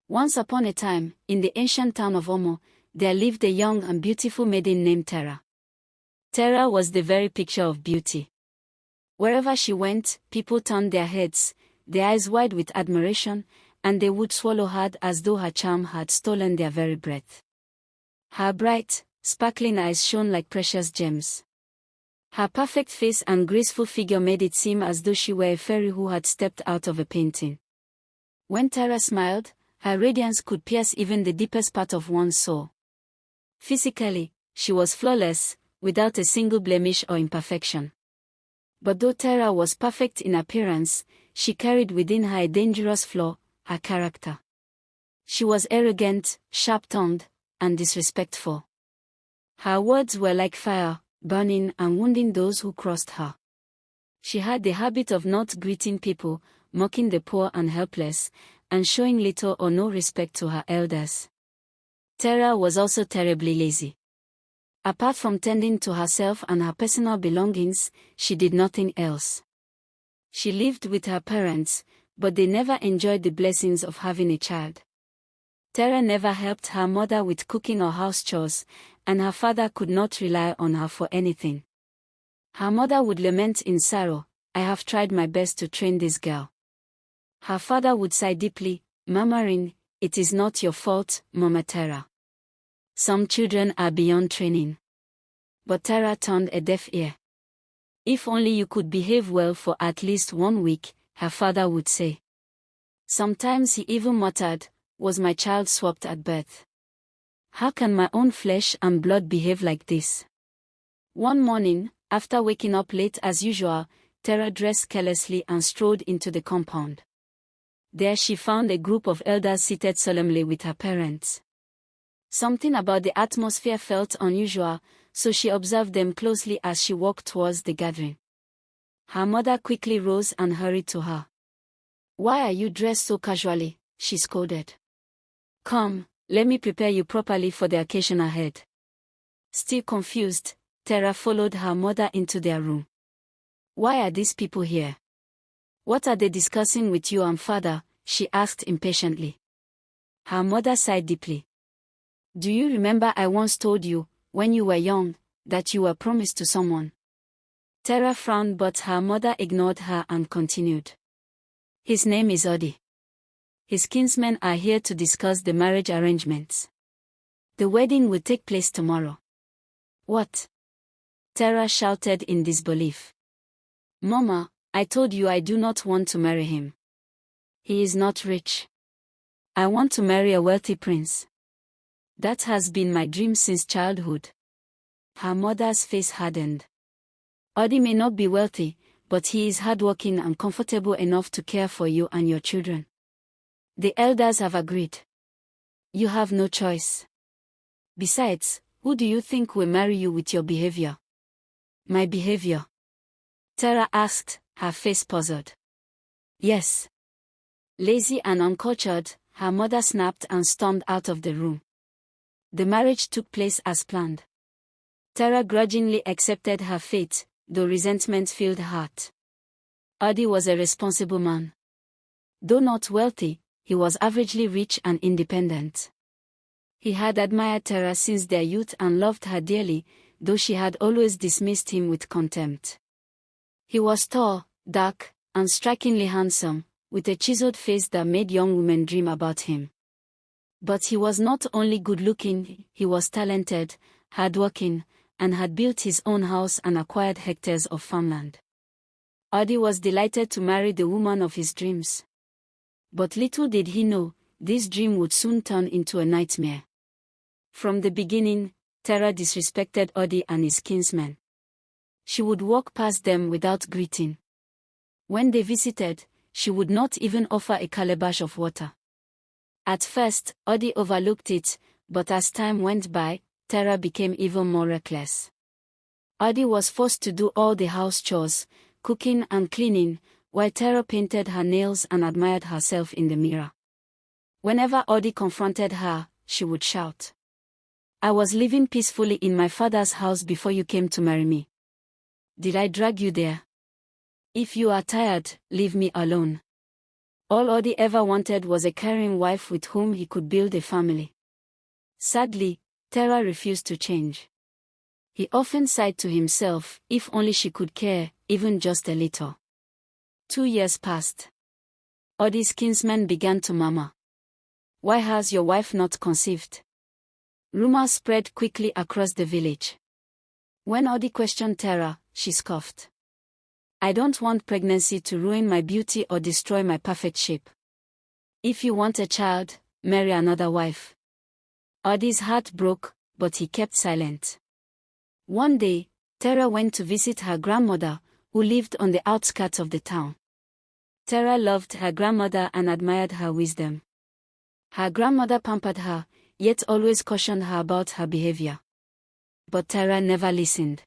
Once upon a time, in the ancient town of Omo, there lived a young and beautiful maiden named Tara. Tara was the very picture of beauty. Wherever she went, people turned their heads, their eyes wide with admiration, and they would swallow hard as though her charm had stolen their very breath. Her bright, sparkling eyes shone like precious gems. Her perfect face and graceful figure made it seem as though she were a fairy who had stepped out of a painting. When Tara smiled, her radiance could pierce even the deepest part of one's soul. Physically, she was flawless, without a single blemish or imperfection. But though Tara was perfect in appearance, she carried within her a dangerous flaw, her character. She was arrogant, sharp-tongued, and disrespectful. Her words were like fire, burning and wounding those who crossed her. She had the habit of not greeting people, mocking the poor and helpless, and showing little or no respect to her elders. Tara was also terribly lazy. Apart from tending to herself and her personal belongings, she did nothing else. She lived with her parents, but they never enjoyed the blessings of having a child. Tara never helped her mother with cooking or house chores, and her father could not rely on her for anything. Her mother would lament in sorrow, "I have tried my best to train this girl." Her father would sigh deeply, murmuring, "It is not your fault, Mama Tara. Some children are beyond training." But Tara turned a deaf ear. "If only you could behave well for at least 1 week," her father would say. Sometimes he even muttered, "Was my child swapped at birth? How can my own flesh and blood behave like this?" One morning, after waking up late as usual, Tara dressed carelessly and strolled into the compound. There she found a group of elders seated solemnly with her parents. Something about the atmosphere felt unusual, so she observed them closely as she walked towards the gathering. Her mother quickly rose and hurried to her. "Why are you dressed so casually?" she scolded. "Come, let me prepare you properly for the occasion ahead." Still confused, Tara followed her mother into their room. "Why are these people here? What are they discussing with you and father?" she asked impatiently. Her mother sighed deeply. "Do you remember I once told you, when you were young, that you were promised to someone?" Tara frowned, but her mother ignored her and continued. "His name is Odi. His kinsmen are here to discuss the marriage arrangements. The wedding will take place tomorrow." "What?" Tara shouted in disbelief. "Mama, I told you I do not want to marry him. He is not rich. I want to marry a wealthy prince. That has been my dream since childhood." Her mother's face hardened. "Odi may not be wealthy, but he is hardworking and comfortable enough to care for you and your children. The elders have agreed. You have no choice. Besides, who do you think will marry you with your behavior?" "My behavior?" Tara asked, her face puzzled. "Yes." Lazy and uncultured, her mother snapped and stormed out of the room. The marriage took place as planned. Tara grudgingly accepted her fate, though resentment filled her heart. Odi was a responsible man. Though not wealthy, he was averagely rich and independent. He had admired Tara since their youth and loved her dearly, though she had always dismissed him with contempt. He was tall, dark, and strikingly handsome, with a chiseled face that made young women dream about him. But he was not only good-looking, he was talented, hardworking, and had built his own house and acquired hectares of farmland. Odi was delighted to marry the woman of his dreams. But little did he know, this dream would soon turn into a nightmare. From the beginning, Tara disrespected Odi and his kinsmen. She would walk past them without greeting. When they visited, she would not even offer a calabash of water. At first, Odi overlooked it, but as time went by, Tara became even more reckless. Odi was forced to do all the house chores, cooking and cleaning, while Tara painted her nails and admired herself in the mirror. Whenever Odi confronted her, she would shout, "I was living peacefully in my father's house before you came to marry me. Did I drag you there? If you are tired, leave me alone." All Odie ever wanted was a caring wife with whom he could build a family. Sadly, Tara refused to change. He often sighed to himself, if only she could care, even just a little. 2 years passed. Odie's kinsmen began to murmur. "Why has your wife not conceived?" Rumors spread quickly across the village. When Odie questioned Tara, she scoffed. "I don't want pregnancy to ruin my beauty or destroy my perfect shape. If you want a child, marry another wife." Odie's heart broke, but he kept silent. One day, Tara went to visit her grandmother, who lived on the outskirts of the town. Tara loved her grandmother and admired her wisdom. Her grandmother pampered her, yet always cautioned her about her behavior. But Tara never listened.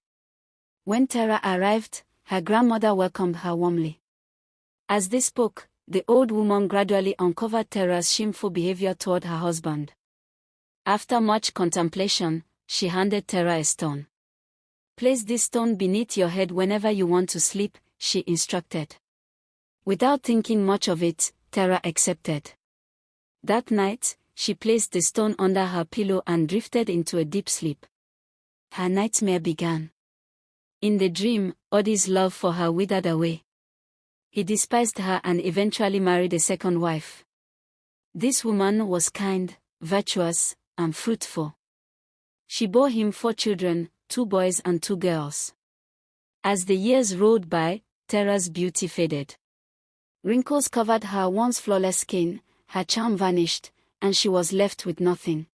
When Tara arrived, her grandmother welcomed her warmly. As they spoke, the old woman gradually uncovered Tara's shameful behavior toward her husband. After much contemplation, she handed Tara a stone. "Place this stone beneath your head whenever you want to sleep," she instructed. Without thinking much of it, Tara accepted. That night, she placed the stone under her pillow and drifted into a deep sleep. Her nightmare began. In the dream, Odie's love for her withered away. He despised her and eventually married a second wife. This woman was kind, virtuous, and fruitful. She bore him 4 children, 2 boys and 2 girls. As the years rolled by, Tara's beauty faded. Wrinkles covered her once flawless skin, her charm vanished, and she was left with nothing.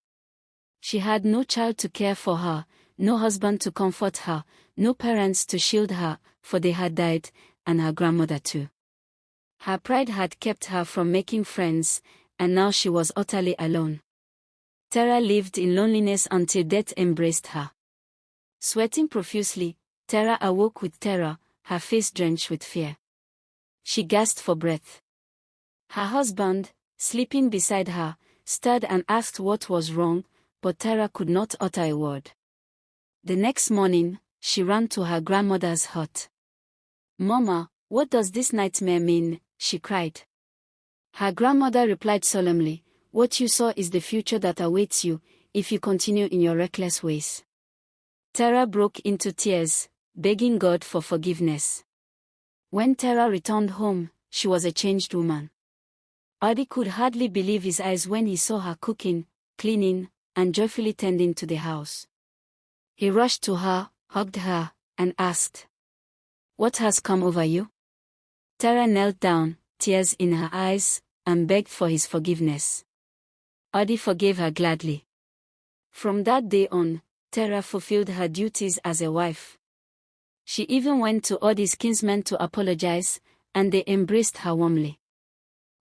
She had no child to care for her, no husband to comfort her, no parents to shield her, for they had died, and her grandmother too. Her pride had kept her from making friends, and now she was utterly alone. Tara lived in loneliness until death embraced her. Sweating profusely, Tara awoke with terror, her face drenched with fear. She gasped for breath. Her husband, sleeping beside her, stirred and asked what was wrong, but Tara could not utter a word. The next morning, she ran to her grandmother's hut. "Mama, what does this nightmare mean?" she cried. Her grandmother replied solemnly, "What you saw is the future that awaits you, if you continue in your reckless ways." Tara broke into tears, begging God for forgiveness. When Tara returned home, she was a changed woman. Odie could hardly believe his eyes when he saw her cooking, cleaning, and joyfully tending to the house. He rushed to her, hugged her, and asked, "What has come over you?" Tara knelt down, tears in her eyes, and begged for his forgiveness. Odie forgave her gladly. From that day on, Tara fulfilled her duties as a wife. She even went to Odie's kinsmen to apologize, and they embraced her warmly.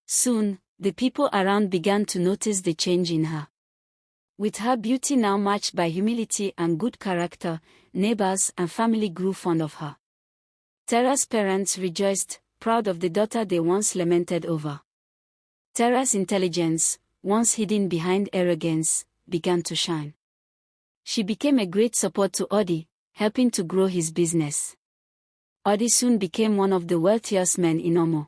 Soon, the people around began to notice the change in her. With her beauty now matched by humility and good character, neighbors and family grew fond of her. Tara's parents rejoiced, proud of the daughter they once lamented over. Tara's intelligence, once hidden behind arrogance, began to shine. She became a great support to Odie, helping to grow his business. Odie soon became one of the wealthiest men in Omo.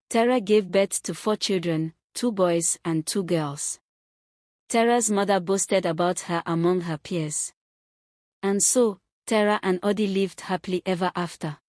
Tara gave birth to 4 children, 2 boys and 2 girls. Tara's mother boasted about her among her peers. And so, Tara and Odie lived happily ever after.